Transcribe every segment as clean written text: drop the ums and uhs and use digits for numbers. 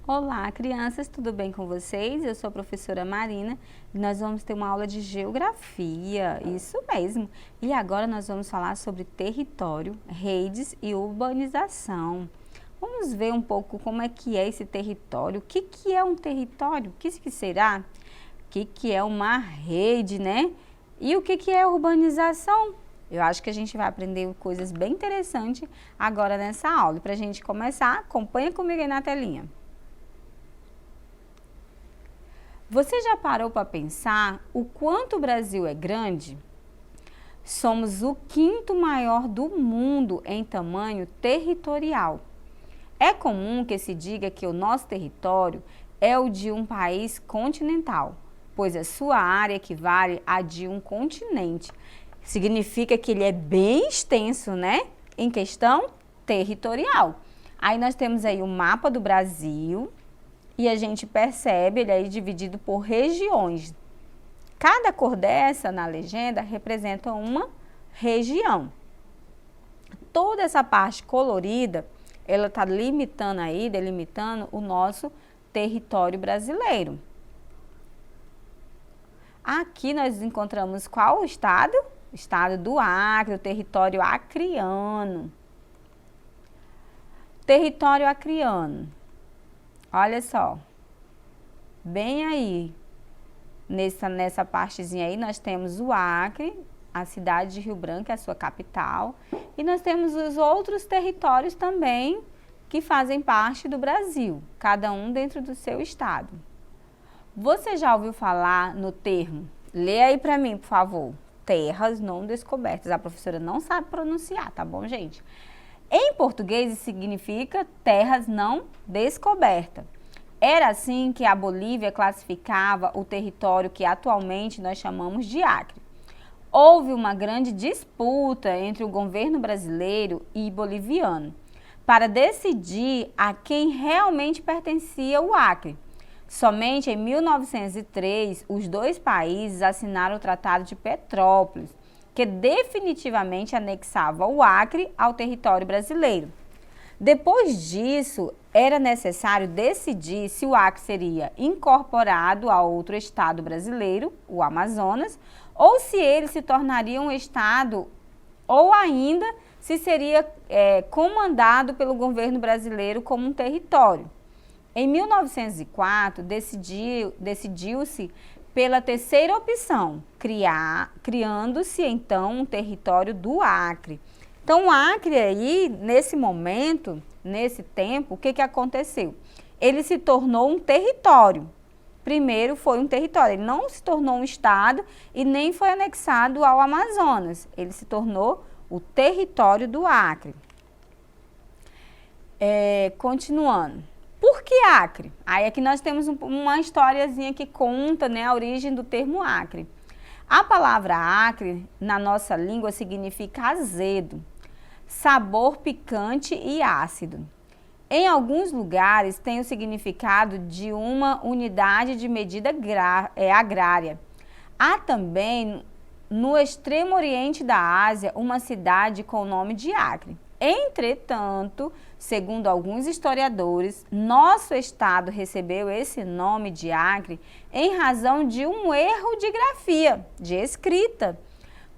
Olá, crianças, tudo bem com vocês? Eu sou a professora Marina e nós vamos ter uma aula de geografia, isso mesmo. E agora nós vamos falar sobre território, redes e urbanização. Vamos ver um pouco como é que é esse território, o que é um território, o que será? O que é uma rede, né? E o que é urbanização? Eu acho que a gente vai aprender coisas bem interessantes agora nessa aula. Para a gente começar, acompanha comigo aí na telinha. Você já parou para pensar o quanto o Brasil é grande? Somos o quinto maior do mundo em tamanho territorial. É comum que se diga que o nosso território é o de um país continental, pois a sua área equivale à de um continente. Significa que ele é bem extenso, né? Em questão territorial. Aí nós temos aí o mapa do Brasil. E a gente percebe ele aí dividido por regiões. Cada cor dessa na legenda representa uma região. Toda essa parte colorida, ela está limitando aí, delimitando o nosso território brasileiro. Aqui nós encontramos qual estado? Estado do Acre, o território acreano. Território acreano. Olha só, bem aí, nessa partezinha aí, nós temos o Acre, a cidade de Rio Branco, a sua capital, e nós temos os outros territórios também que fazem parte do Brasil, cada um dentro do seu estado. Você já ouviu falar no termo, lê aí para mim, por favor, terras não descobertas, a professora não sabe pronunciar, tá bom, gente? Em português, isso significa terras não descobertas. Era assim que a Bolívia classificava o território que atualmente nós chamamos de Acre. Houve uma grande disputa entre o governo brasileiro e boliviano para decidir a quem realmente pertencia o Acre. Somente em 1903, os dois países assinaram o Tratado de Petrópolis, que definitivamente anexava o Acre ao território brasileiro. Depois disso, era necessário decidir se o Acre seria incorporado a outro estado brasileiro, o Amazonas, ou se ele se tornaria um estado, ou ainda se seria comandado pelo governo brasileiro como um território. Em 1904, decidiu-se pela terceira opção, criando-se então um território do Acre. Então o Acre aí, nesse momento, nesse tempo, o que aconteceu? Ele se tornou um território. Primeiro foi um território, ele não se tornou um estado e nem foi anexado ao Amazonas. Ele se tornou o território do Acre. Continuando. Por que Acre? Aí aqui nós temos uma historiazinha que conta, né, a origem do termo Acre. A palavra Acre, na nossa língua, significa azedo, sabor picante e ácido. Em alguns lugares tem o significado de uma unidade de medida agrária. Há também, no extremo oriente da Ásia, uma cidade com o nome de Acre. Entretanto, segundo alguns historiadores, nosso estado recebeu esse nome de Acre em razão de um erro de grafia, de escrita,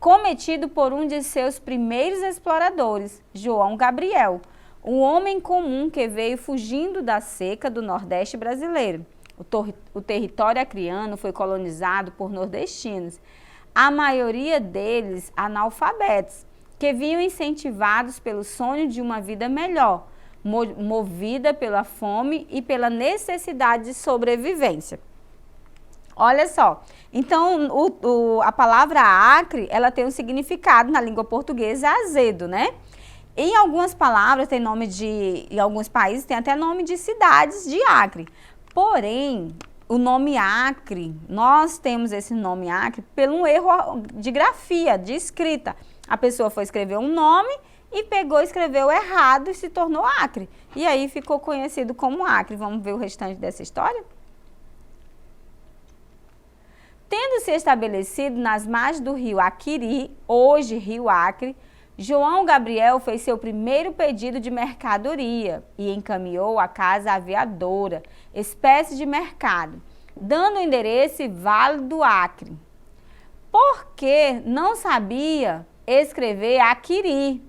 cometido por um de seus primeiros exploradores, João Gabriel, um homem comum que veio fugindo da seca do Nordeste brasileiro. O território acreano foi colonizado por nordestinos, a maioria deles analfabetos, que vinham incentivados pelo sonho de uma vida melhor, movida pela fome e pela necessidade de sobrevivência. Olha só, então a palavra Acre, ela tem um significado na língua portuguesa azedo, né? Em algumas palavras tem nome em alguns países tem até nome de cidades de Acre. Porém, o nome Acre, nós temos esse nome Acre por um erro de grafia, de escrita. A pessoa foi escrever um nome e pegou e escreveu errado e se tornou Acre. E aí ficou conhecido como Acre. Vamos ver o restante dessa história? Tendo se estabelecido nas margens do rio Aquiri, hoje Rio Acre, João Gabriel fez seu primeiro pedido de mercadoria e encaminhou a Casa Aviadora, espécie de mercado, dando o endereço Vale do Acre, porque não sabia escrever Aquiri.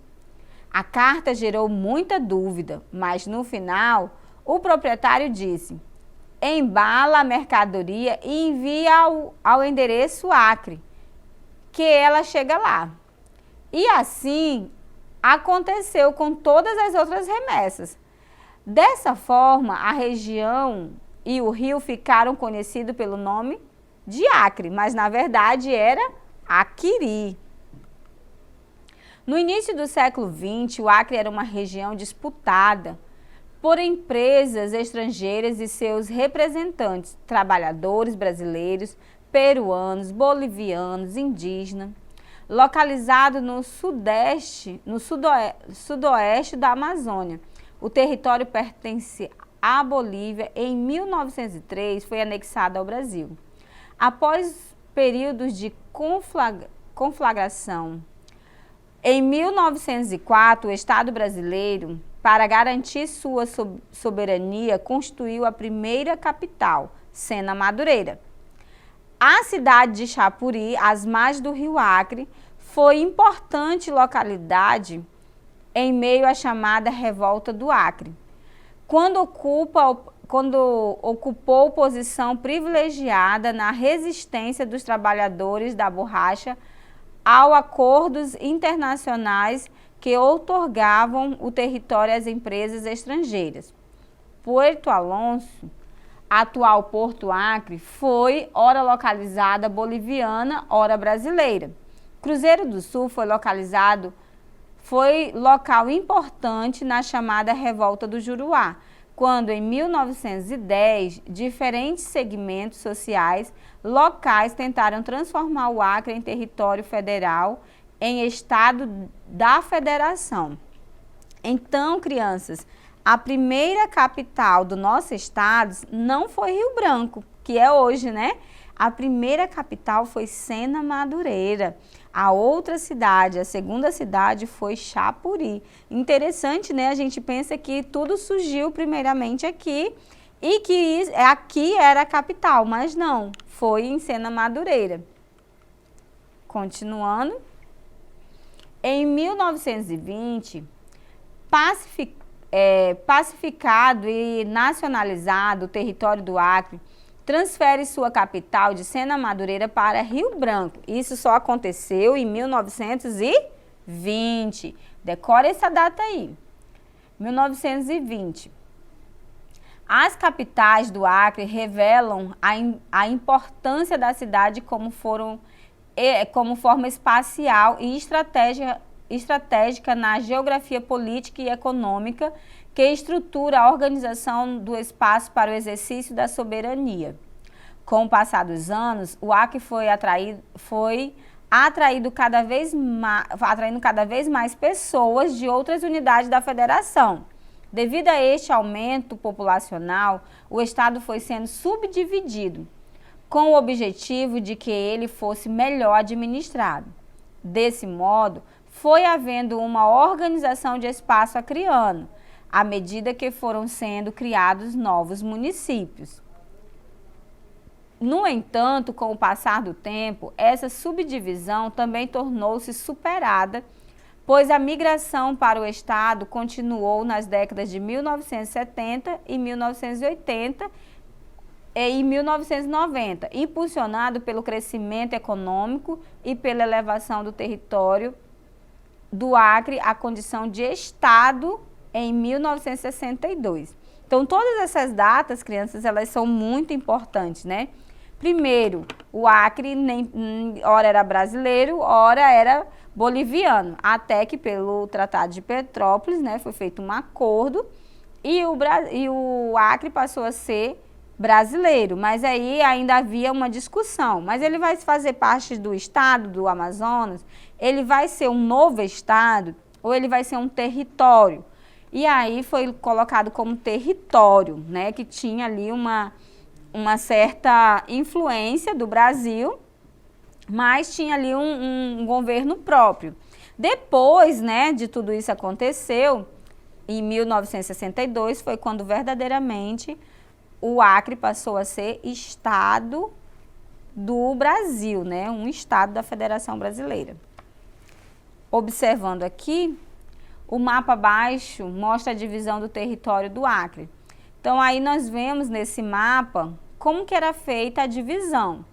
A carta gerou muita dúvida, mas no final o proprietário disse: embala a mercadoria e envia ao endereço Acre, que ela chega lá. E assim aconteceu com todas as outras remessas. Dessa forma, a região e o rio ficaram conhecidos pelo nome de Acre, mas na verdade era Aquiri. No início do século XX, o Acre era uma região disputada por empresas estrangeiras e seus representantes, trabalhadores brasileiros, peruanos, bolivianos, indígenas. Localizado no sudoeste da Amazônia. O território pertence à Bolívia. Em 1903, foi anexado ao Brasil. Após períodos de conflagração, em 1904, o Estado brasileiro, para garantir sua soberania, constituiu a primeira capital, Sena Madureira. A cidade de Chapuri, às margens do rio Acre, foi importante localidade em meio à chamada Revolta do Acre, quando ocupou posição privilegiada na resistência dos trabalhadores da borracha aos acordos internacionais que outorgavam o território às empresas estrangeiras. Porto Alonso, atual Porto Acre, foi ora localizada boliviana, ora brasileira. Cruzeiro do Sul foi local importante na chamada Revolta do Juruá, quando em 1910 diferentes segmentos sociais locais tentaram transformar o Acre em território federal, em estado da federação. Então, crianças, a primeira capital do nosso estado não foi Rio Branco, que é hoje, né? A primeira capital foi Sena Madureira. A outra cidade, a segunda cidade, foi Chapuri. Interessante, né? A gente pensa que tudo surgiu primeiramente aqui e que aqui era a capital, mas não, foi em Sena Madureira. Continuando. Em 1920, pacificado e nacionalizado o território do Acre, transfere sua capital de Sena Madureira para Rio Branco. Isso só aconteceu em 1920. Decore essa data aí. 1920. As capitais do Acre revelam a importância da cidade como forma espacial e estratégica na geografia política e econômica que estrutura a organização do espaço para o exercício da soberania. Com o passar dos anos, o Acre foi atraindo cada vez mais pessoas de outras unidades da federação. Devido a este aumento populacional, o estado foi sendo subdividido, com o objetivo de que ele fosse melhor administrado. Desse modo, foi havendo uma organização de espaço acreano, à medida que foram sendo criados novos municípios. No entanto, com o passar do tempo, essa subdivisão também tornou-se superada, pois a migração para o estado continuou nas décadas de 1970 e 1980 e 1990, impulsionado pelo crescimento econômico e pela elevação do território do Acre à condição de estado em 1962. Então, todas essas datas, crianças, elas são muito importantes, né? Primeiro, o Acre ora era brasileiro, ora era boliviano, até que pelo Tratado de Petrópolis, né, foi feito um acordo e o Acre passou a ser brasileiro, mas aí ainda havia uma discussão. Mas ele vai fazer parte do estado do Amazonas, ele vai ser um novo estado ou ele vai ser um território? E aí foi colocado como território, né, que tinha ali uma certa influência do Brasil, mas tinha ali um governo próprio. Depois, né, de tudo isso aconteceu, em 1962 foi quando verdadeiramente o Acre passou a ser estado do Brasil, né, um estado da Federação Brasileira. Observando aqui, o mapa abaixo mostra a divisão do território do Acre. Então aí nós vemos nesse mapa como que era feita a divisão,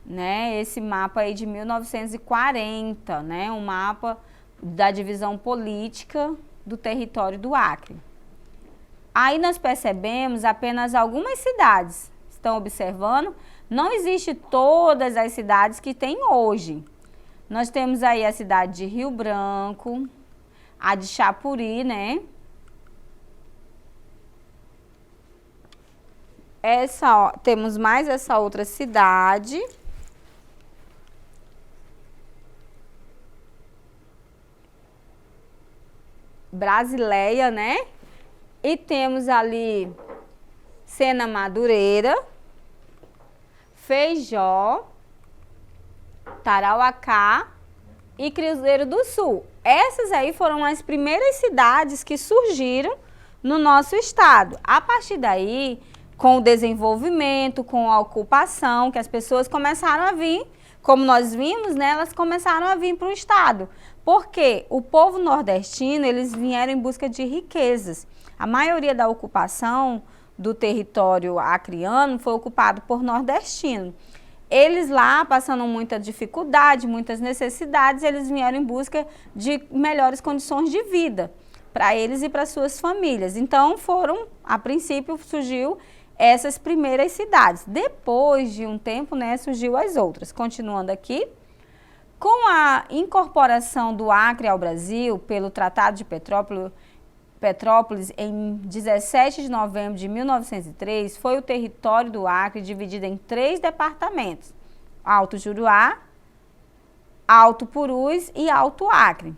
né? Esse mapa aí de 1940, né? Um mapa da divisão política do território do Acre. Aí nós percebemos apenas algumas cidades. Estão observando? Não existe todas as cidades que tem hoje. Nós temos aí a cidade de Rio Branco, a de Chapuri, né? Temos mais essa outra cidade. Brasileia, né? E temos ali Sena Madureira, Feijó, Tarauacá e Cruzeiro do Sul. Essas aí foram as primeiras cidades que surgiram no nosso estado. A partir daí, com o desenvolvimento, com a ocupação, que as pessoas começaram a vir, como nós vimos, né, elas começaram a vir para o estado. Porque o povo nordestino, eles vieram em busca de riquezas. A maioria da ocupação do território acreano foi ocupado por nordestinos. Eles lá, passando muita dificuldade, muitas necessidades, eles vieram em busca de melhores condições de vida para eles e para suas famílias. Então, a princípio, surgiu essas primeiras cidades. Depois de um tempo, né, surgiu as outras. Continuando aqui, com a incorporação do Acre ao Brasil pelo Tratado de Petrópolis, em 17 de novembro de 1903, foi o território do Acre dividido em 3 departamentos: Alto Juruá, Alto Purus e Alto Acre.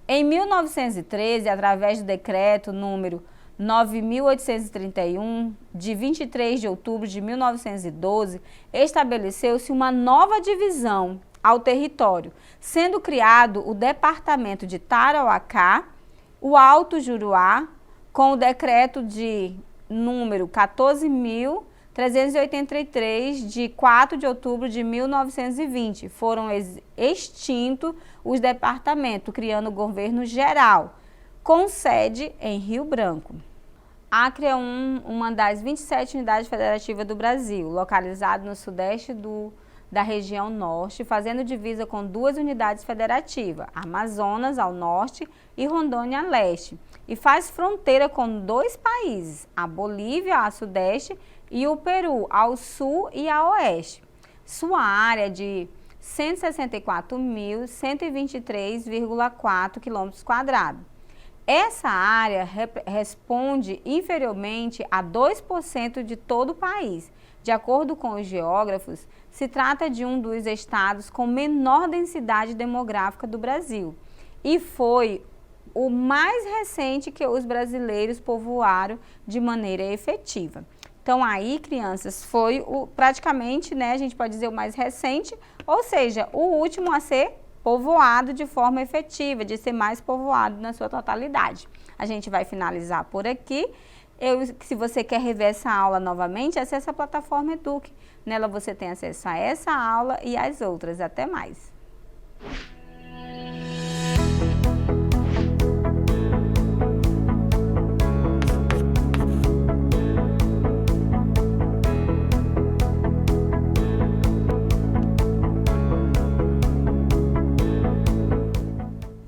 Em 1913, através do decreto número 9.831, de 23 de outubro de 1912, estabeleceu-se uma nova divisão ao território, sendo criado o departamento de Tarauacá, o Alto Juruá, com o decreto de número 14.383, de 4 de outubro de 1920. Foram extintos os departamentos, criando o governo geral, com sede em Rio Branco. Acre é uma das 27 unidades federativas do Brasil, localizado no sudeste da região norte, fazendo divisa com 2 unidades federativas, Amazonas ao norte e Rondônia a leste, e faz fronteira com 2 países, a Bolívia a sudeste e o Peru ao sul e a oeste. Sua área é de 164.123,4 km². Essa área responde inferiormente a 2% de todo o país. De acordo com os geógrafos, se trata de um dos estados com menor densidade demográfica do Brasil e foi o mais recente que os brasileiros povoaram de maneira efetiva. Então aí, crianças, foi praticamente, né, a gente pode dizer o mais recente, ou seja, o último a ser povoado de forma efetiva, de ser mais povoado na sua totalidade. A gente vai finalizar por aqui. Se você quer rever essa aula novamente, acesse a plataforma Eduque. Nela você tem acesso a essa aula e às outras. Até mais!